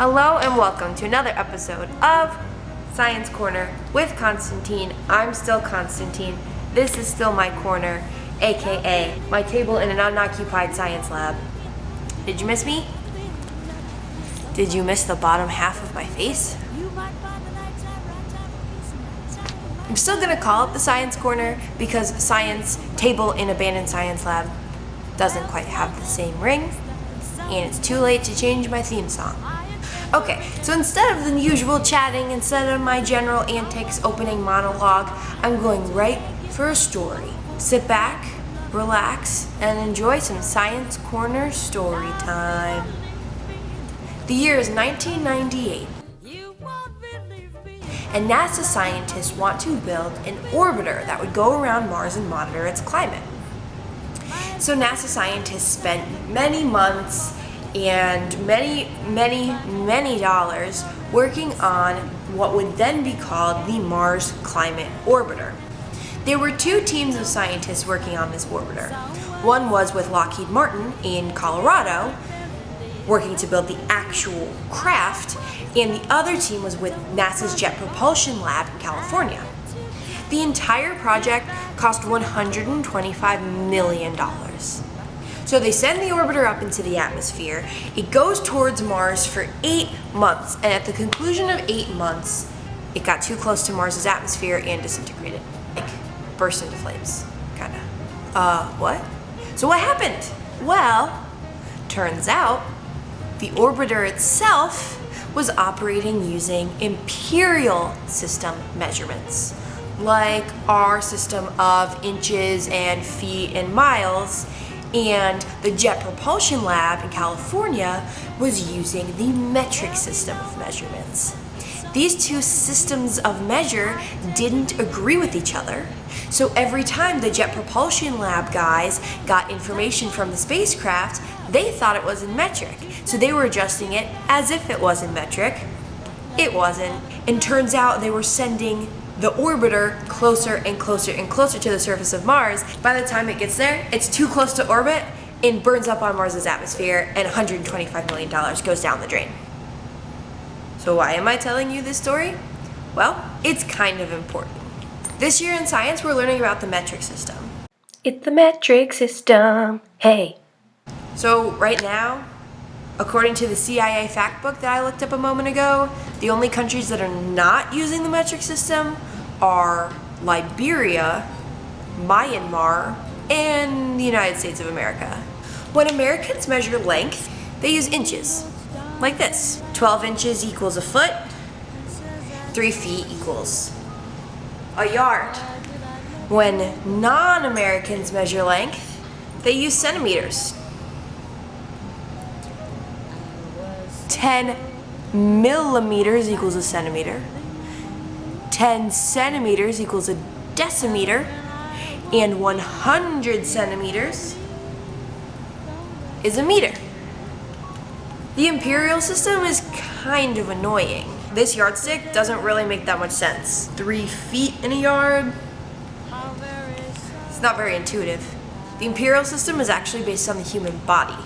Hello and welcome to another episode of Science Corner with Konstantine. I'm still Konstantine. This is still my corner, aka my table in an unoccupied science lab. Did you miss me? Did you miss the bottom half of my face? I'm still gonna call it the Science Corner because science table in abandoned science lab doesn't quite have the same ring, and it's too late to change my theme song. Okay, so instead of the usual chatting, instead of my general antics opening monologue, I'm going right for a story. Sit back, relax, and enjoy some Science Corner story time. The year is 1998, and NASA scientists want to build an orbiter that would go around Mars and monitor its climate. So NASA scientists spent many months and many dollars working on what would then be called the Mars Climate Orbiter. There were two teams of scientists working on this orbiter. One was with Lockheed Martin in Colorado, working to build the actual craft, and the other team was with NASA's Jet Propulsion Lab in California. The entire project cost $125 million. So they send the orbiter up into the atmosphere. It goes towards Mars for 8 months, and at the conclusion of 8 months, it got too close to Mars's atmosphere and disintegrated. Like, burst into flames, kinda. What? So what happened? Well, turns out the orbiter itself was operating using imperial system measurements, like our system of inches and feet and miles. And the Jet Propulsion Lab in California was using the metric system of measurements. These two systems of measure didn't agree with each other, so every time the Jet Propulsion Lab guys got information from the spacecraft, they thought it was in metric, so they were adjusting it as if it was in metric. It wasn't, and turns out they were sending the orbiter closer and closer and closer to the surface of Mars. By the time it gets there, it's too close to orbit and burns up on Mars's atmosphere, and $125 million goes down the drain. So why am I telling you this story? Well, it's kind of important. This year in science, we're learning about the metric system. It's the metric system, hey. So right now, according to the CIA fact book that I looked up a moment ago, the only countries that are not using the metric system are Liberia, Myanmar, and the United States of America. When Americans measure length, they use inches, like this. 12 inches equals a foot, 3 feet equals a yard. When non-Americans measure length, they use centimeters. 10 millimeters equals a centimeter. 10 centimeters equals a decimeter. And 100 centimeters is a meter. The imperial system is kind of annoying. This yardstick doesn't really make that much sense. 3 feet in a yard? It's not very intuitive. The imperial system is actually based on the human body.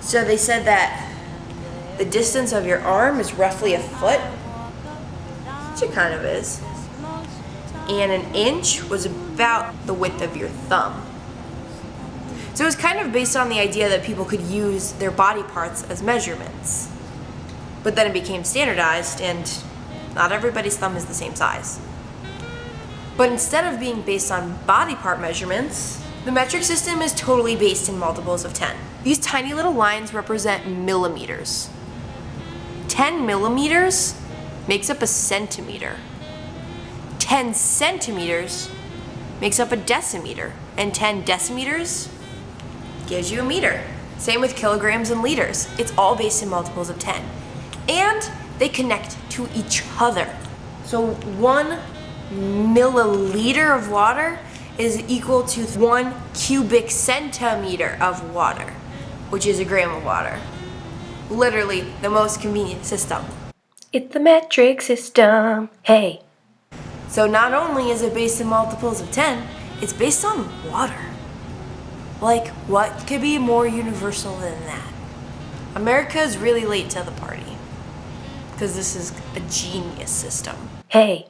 So they said that the distance of your arm is roughly a foot, which it kind of is, and an inch was about the width of your thumb. So it was kind of based on the idea that people could use their body parts as measurements. But then it became standardized, and not everybody's thumb is the same size. But instead of being based on body part measurements, the metric system is totally based in multiples of 10. These tiny little lines represent millimeters. 10 millimeters makes up a centimeter. 10 centimeters makes up a decimeter. And 10 decimeters gives you a meter. Same with kilograms and liters. It's all based in multiples of 10. And they connect to each other. So 1 milliliter of water is equal to 1 cubic centimeter of water, which is a gram of water. Literally the most convenient system. It's the metric system, hey. So not only is it based in multiples of 10, it's based on water. Like, what could be more universal than that? America is really late to the party. because this is a genius system. Hey.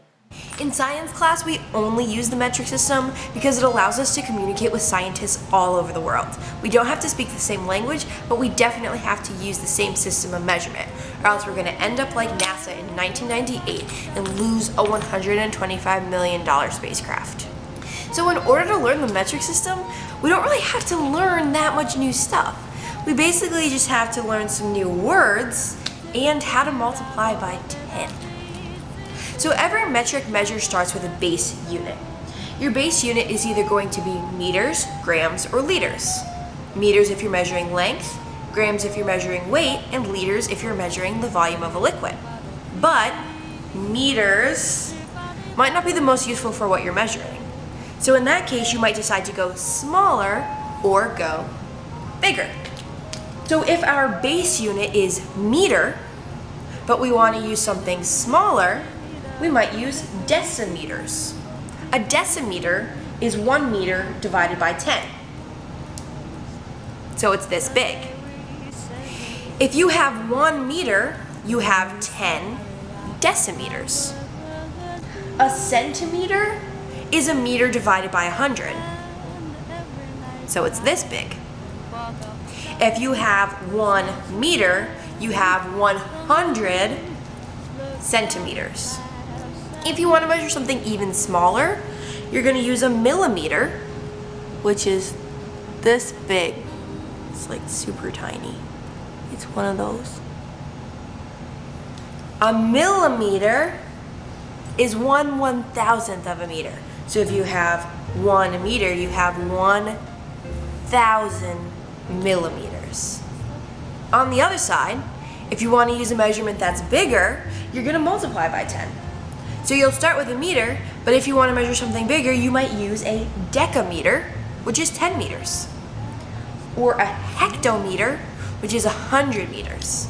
In science class, we only use the metric system because it allows us to communicate with scientists all over the world. We don't have to speak the same language, but we definitely have to use the same system of measurement, or else we're going to end up like NASA in 1998 and lose a $125 million spacecraft. So in order to learn the metric system, we don't really have to learn that much new stuff. We basically just have to learn some new words and how to multiply by 10. So every metric measure starts with a base unit. Your base unit is either going to be meters, grams, or liters. Meters if you're measuring length, grams if you're measuring weight, and liters if you're measuring the volume of a liquid. But meters might not be the most useful for what you're measuring. So in that case, you might decide to go smaller or go bigger. So if our base unit is meter, but we want to use something smaller, we might use decimeters. A decimeter is 1 meter divided by 10. So it's this big. If you have 1 meter, you have 10 decimeters. A centimeter is a meter divided by 100. So it's this big. If you have 1 meter, you have 100 centimeters. If you want to measure something even smaller, you're going to use a millimeter, which is this big. It's like super tiny. It's one of those. A millimeter is 1/1000th of a meter. So if you have 1 meter, you have 1,000 millimeters. On the other side, if you want to use a measurement that's bigger, you're going to multiply by 10. So you'll start with a meter, but if you want to measure something bigger, you might use a decameter, which is 10 meters. Or a hectometer, which is 100 meters.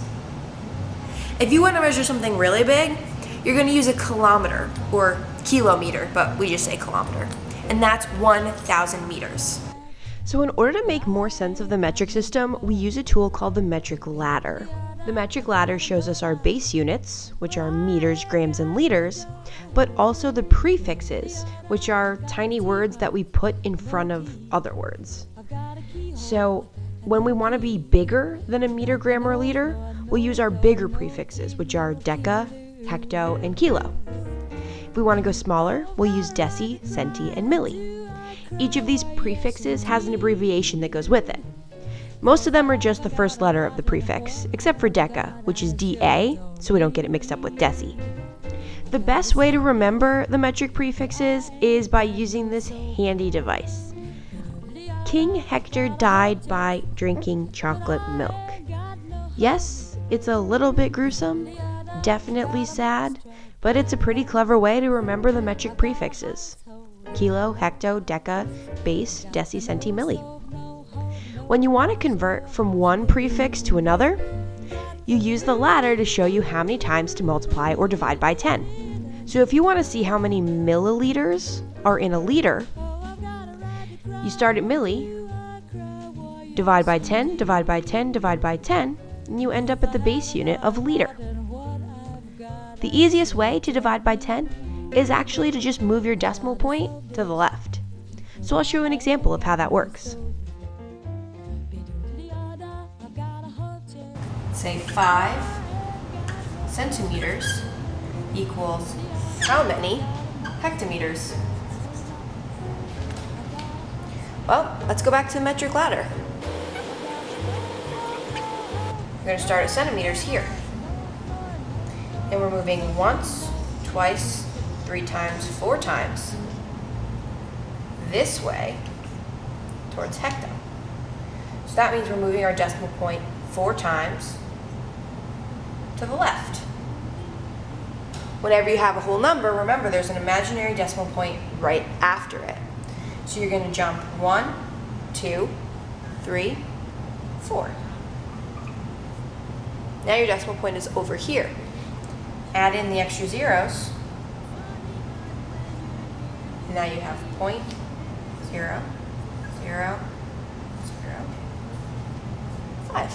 If you want to measure something really big, you're going to use a kilometer, or kilometer, but we just say kilometer. And that's 1,000 meters. So in order to make more sense of the metric system, we use a tool called the metric ladder. The metric ladder shows us our base units, which are meters, grams, and liters, but also the prefixes, which are tiny words that we put in front of other words. So when we want to be bigger than a meter, gram, or liter, we'll use our bigger prefixes, which are deca, hecto, and kilo. If we want to go smaller, we'll use deci, centi, and milli. Each of these prefixes has an abbreviation that goes with it. Most of them are just the first letter of the prefix, except for deca, which is DA, so we don't get it mixed up with deci. The best way to remember the metric prefixes is by using this handy device. King Hector died by drinking chocolate milk. Yes, it's a little bit gruesome, definitely sad, but it's a pretty clever way to remember the metric prefixes. Kilo, hecto, deca, base, deci, centi, milli. When you want to convert from one prefix to another, you use the ladder to show you how many times to multiply or divide by 10. So if you want to see how many milliliters are in a liter, you start at milli, divide by 10, divide by 10, divide by 10, and you end up at the base unit of liter. The easiest way to divide by 10 is actually to just move your decimal point to the left. So I'll show you an example of how that works. Say 5 centimeters equals how many hectometers? Well, let's go back to the metric ladder. We're going to start at centimeters here. And we're moving once, twice, 3 times, 4 times this way towards hecto. So that means we're moving our decimal point 4 times to the left. Whenever you have a whole number, remember there's an imaginary decimal point right after it. So you're going to jump 1, 2, 3, 4. Now your decimal point is over here. Add in the extra zeros. And now you have 0.0, 0, 0, 5.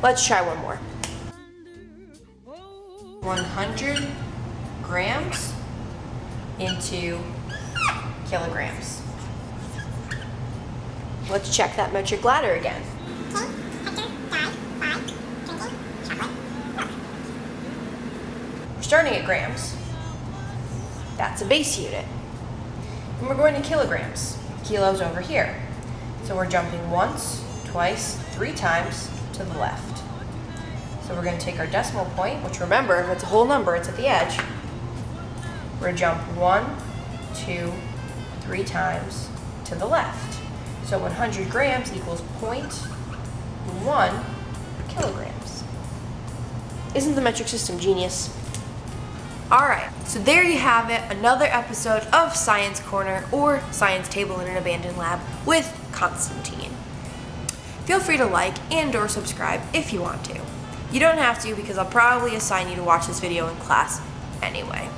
Let's try one more. 100 grams into kilograms. Let's check that metric ladder again. We're starting at grams. That's a base unit. And we're going to kilograms. Kilos over here. So we're jumping once, twice, 3 times to the left. So we're going to take our decimal point, which remember, if it's a whole number, it's at the edge. We're going to jump 1, 2, 3 times to the left. So 100 grams equals 0.1 kilograms. Isn't the metric system genius? Alright, so there you have it, another episode of Science Corner, or Science Table in an Abandoned Lab with Konstantine. Feel free to like and or subscribe if you want to. You don't have to, because I'll probably assign you to watch this video in class anyway.